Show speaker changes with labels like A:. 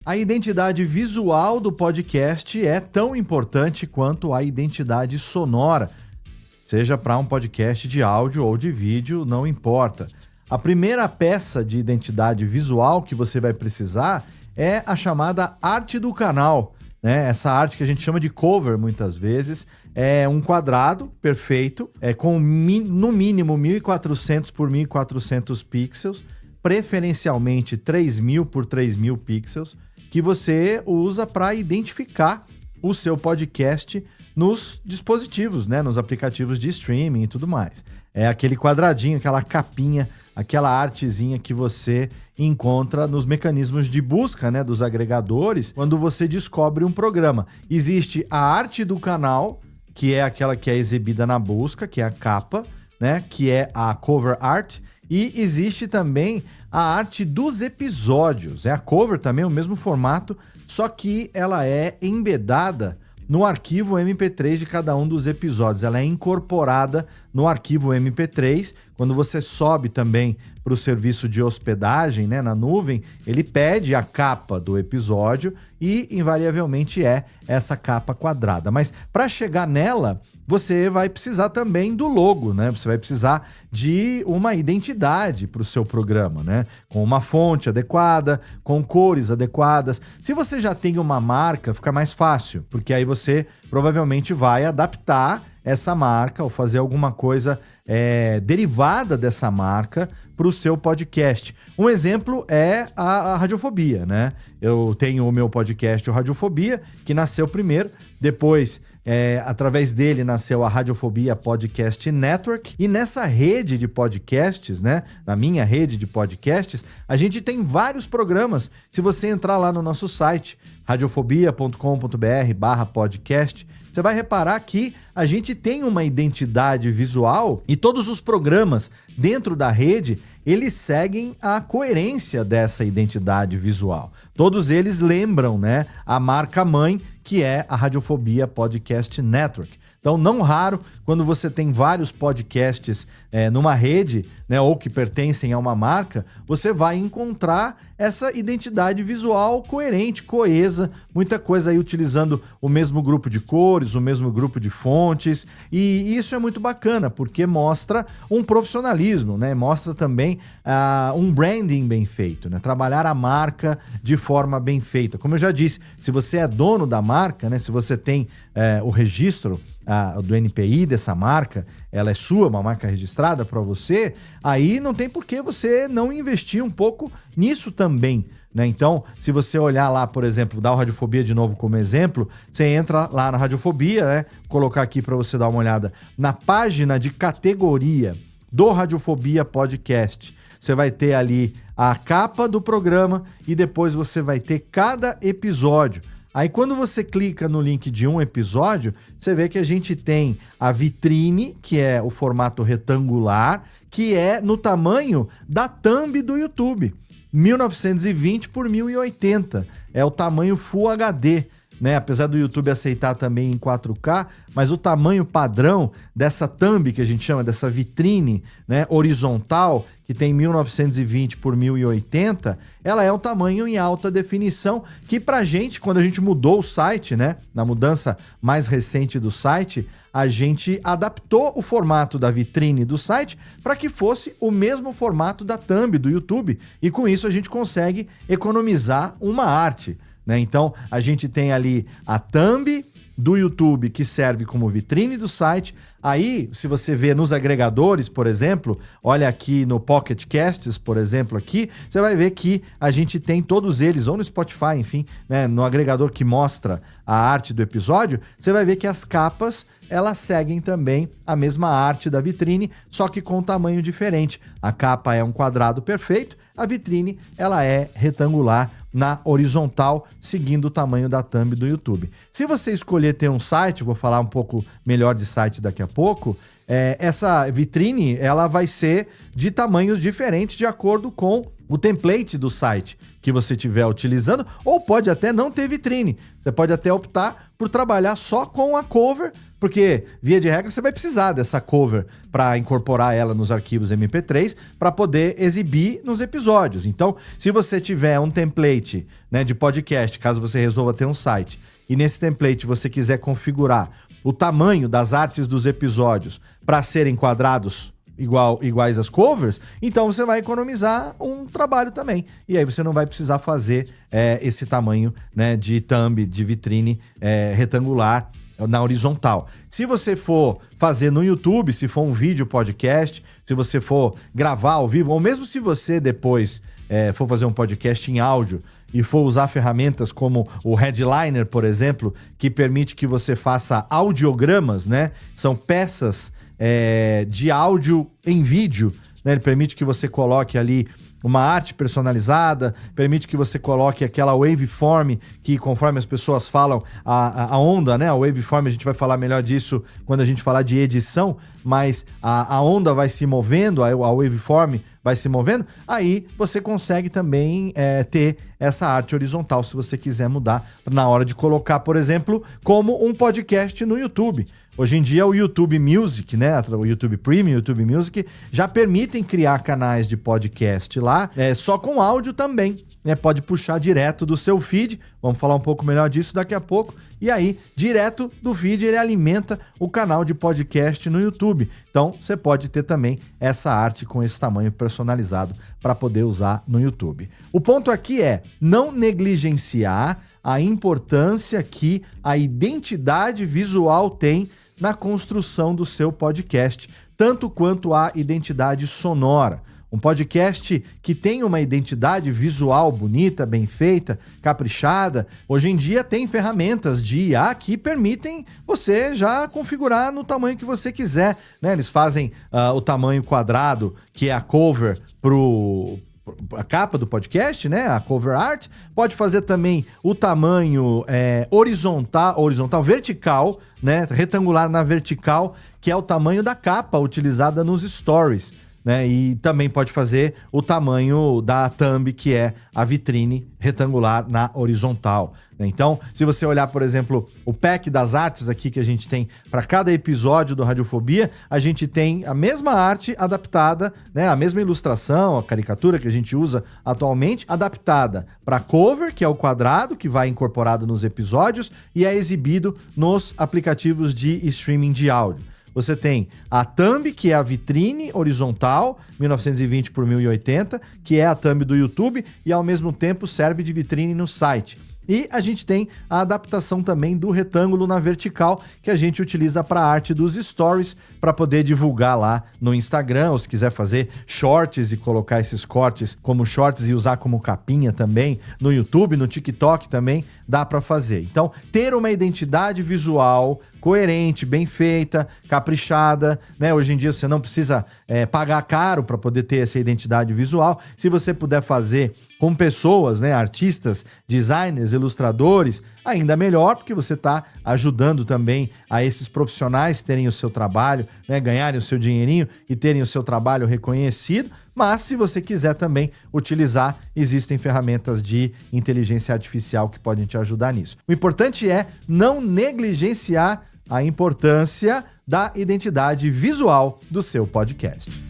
A: A identidade visual do podcast é tão importante quanto a identidade sonora. Seja para um podcast de áudio ou de vídeo, não importa. A primeira peça de identidade visual que você vai precisar é a chamada arte do canal, né? Essa arte que a gente chama de cover muitas vezes é um quadrado perfeito, com no mínimo 1400 por 1400 pixels, preferencialmente 3000 por 3000 pixels, que você usa para identificar o seu podcast nos dispositivos, né? Nos aplicativos de streaming e tudo mais. É aquele quadradinho, aquela capinha, aquela artezinha que você encontra nos mecanismos de busca, né, dos agregadores, quando você descobre um programa. Existe a arte do canal, que é aquela que é exibida na busca, que é a capa, né, que é a cover art, e existe também a arte dos episódios. É a cover também, o mesmo formato, só que ela é embedada no arquivo MP3 de cada um dos episódios. Ela é incorporada no arquivo MP3. Quando você sobe também para o serviço de hospedagem, né, na nuvem, ele pede a capa do episódio e invariavelmente é essa capa quadrada. Mas para chegar nela, você vai precisar também do logo, né? Você vai precisar de uma identidade para o seu programa, né? Com uma fonte adequada, com cores adequadas. Se você já tem uma marca, fica mais fácil, porque aí você provavelmente vai adaptar essa marca ou fazer alguma coisa derivada dessa marca para o seu podcast. Um exemplo é a Radiofobia, né? Eu tenho o meu podcast, o Radiofobia, que nasceu primeiro, depois, através dele, nasceu a Radiofobia Podcast Network, e nessa rede de podcasts, né? Na minha rede de podcasts, a gente tem vários programas. Se você entrar lá no nosso site, radiofobia.com.br/podcast, você vai reparar que a gente tem uma identidade visual e todos os programas dentro da rede, eles seguem a coerência dessa identidade visual. Todos eles lembram, né, a marca mãe, que é a Radiofobia Podcast Network. Então, não raro, quando você tem vários podcasts numa rede, né, ou que pertencem a uma marca, você vai encontrar essa identidade visual coerente, coesa, muita coisa aí utilizando o mesmo grupo de cores, o mesmo grupo de fontes, e isso é muito bacana, porque mostra um profissionalismo, né? Mostra também um branding bem feito, né? Trabalhar a marca de forma bem feita. Como eu já disse, se você é dono da marca, né? Se você tem o registro do NPI dessa marca, ela é sua, uma marca registrada para você, aí não tem por que você não investir um pouco nisso também, né? Então, se você olhar lá, por exemplo, dar o Radiofobia de novo como exemplo, você entra lá na Radiofobia, né? Colocar aqui para você dar uma olhada na página de categoria do Radiofobia Podcast. Você vai ter ali a capa do programa e depois você vai ter cada episódio. Aí quando você clica no link de um episódio, você vê que a gente tem a vitrine, que é o formato retangular, que é no tamanho da thumb do YouTube. 1920 por 1080. É o tamanho Full HD, né? Apesar do YouTube aceitar também em 4K, mas o tamanho padrão dessa thumb que a gente chama, dessa vitrine, né, horizontal, que tem 1920 por 1080, ela é um tamanho em alta definição, que pra gente, quando a gente mudou o site, né, na mudança mais recente do site, a gente adaptou o formato da vitrine do site para que fosse o mesmo formato da thumb do YouTube, e com isso a gente consegue economizar uma arte, né? Então, a gente tem ali a thumb do YouTube, que serve como vitrine do site. Aí, se você vê nos agregadores, por exemplo, olha aqui no Pocket Casts, por exemplo, aqui, você vai ver que a gente tem todos eles, ou no Spotify, enfim, né, no agregador que mostra a arte do episódio, você vai ver que as capas, elas seguem também a mesma arte da vitrine, só que com um tamanho diferente. A capa é um quadrado perfeito, a vitrine, ela é retangular na horizontal, seguindo o tamanho da thumb do YouTube. Se você escolher ter um site, vou falar um pouco melhor de site daqui a pouco, essa vitrine, ela vai ser de tamanhos diferentes de acordo com o template do site que você estiver utilizando, ou pode até não ter vitrine. Você pode até optar por trabalhar só com a cover, porque, via de regra, você vai precisar dessa cover para incorporar ela nos arquivos MP3 para poder exibir nos episódios. Então, se você tiver um template né, de podcast, caso você resolva ter um site, e nesse template você quiser configurar o tamanho das artes dos episódios para serem quadrados iguais às covers, então você vai economizar um trabalho também. E aí você não vai precisar fazer esse tamanho, né, de thumb, de vitrine retangular na horizontal. Se você for fazer no YouTube, se for um vídeo podcast, se você for gravar ao vivo, ou mesmo se você depois for fazer um podcast em áudio e for usar ferramentas como o Headliner, por exemplo, que permite que você faça audiogramas, né? São peças de áudio em vídeo, né? Ele permite que você coloque ali uma arte personalizada, permite que você coloque aquela waveform que, conforme as pessoas falam, a onda, né? A waveform, a gente vai falar melhor disso quando a gente falar de edição, mas a onda vai se movendo, a waveform vai se movendo, aí você consegue também ter essa arte horizontal, se você quiser mudar na hora de colocar, por exemplo, como um podcast no YouTube. Hoje em dia o YouTube Music, né, o YouTube Premium, o YouTube Music, já permitem criar canais de podcast lá, só com áudio também, né, pode puxar direto do seu feed, vamos falar um pouco melhor disso daqui a pouco, e aí, direto do feed, ele alimenta o canal de podcast no YouTube. Então, você pode ter também essa arte com esse tamanho personalizado para poder usar no YouTube. O ponto aqui é não negligenciar a importância que a identidade visual tem na construção do seu podcast, tanto quanto a identidade sonora. Um podcast que tem uma identidade visual bonita, bem feita, caprichada, hoje em dia tem ferramentas de IA que permitem você já configurar no tamanho que você quiser, né? Eles fazem o tamanho quadrado, que é a cover a capa do podcast, né? A cover art. Pode fazer também o tamanho vertical, né? Retangular na vertical, que é o tamanho da capa utilizada nos stories, né? E também pode fazer o tamanho da thumb, que é a vitrine retangular na horizontal, né? Então, se você olhar, por exemplo, o pack das artes aqui que a gente tem para cada episódio do Radiofobia, a gente tem a mesma arte adaptada, né? A mesma ilustração, a caricatura que a gente usa atualmente, adaptada para cover, que é o quadrado que vai incorporado nos episódios e é exibido nos aplicativos de streaming de áudio. Você tem a thumb, que é a vitrine horizontal, 1920 por 1080, que é a thumb do YouTube e ao mesmo tempo serve de vitrine no site. E a gente tem a adaptação também do retângulo na vertical, que a gente utiliza para a arte dos stories, para poder divulgar lá no Instagram, ou se quiser fazer shorts e colocar esses cortes como shorts e usar como capinha também, no YouTube, no TikTok também, dá para fazer. Então, ter uma identidade visual coerente, bem feita, caprichada, né? Hoje em dia você não precisa pagar caro para poder ter essa identidade visual. Se você puder fazer com pessoas, né, artistas, designers, ilustradores, ainda melhor, porque você está ajudando também a esses profissionais terem o seu trabalho, né, ganharem o seu dinheirinho e terem o seu trabalho reconhecido. Mas se você quiser também utilizar, existem ferramentas de inteligência artificial que podem te ajudar nisso. O importante é não negligenciar a importância da identidade visual do seu podcast.